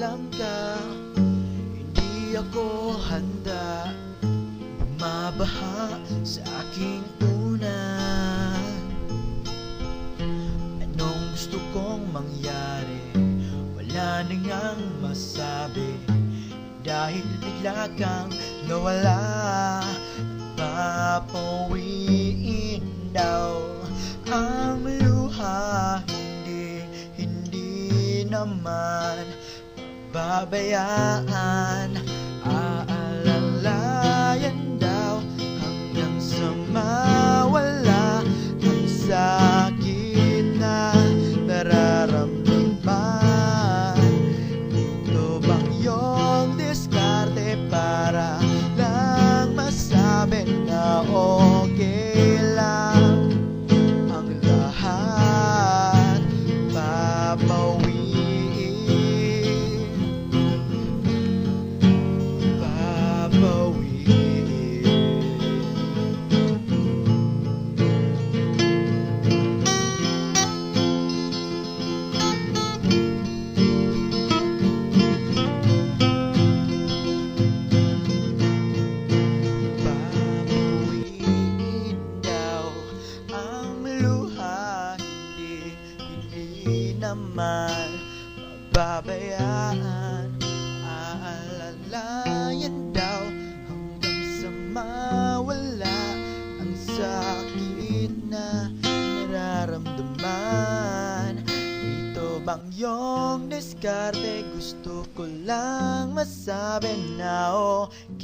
alam ka, hindi ako handa bumabaha sa aking unan. Anong gusto kong mangyari, wala na ngang masabi, dahil bigla kang nawala. Papawiin daw ang luha, hindi naman pababayaan. Aalalayan daw hanggang sa mawala ang sakit na nararamdaman. Ito bang iyong diskarte para lang masabi na okay lang ang lahat? Naman mababayaan. Aalalayan daw hanggang sa mawala ang sakit na nararamdaman. Ito bang iyong diskarte? Gusto ko lang masabi na okay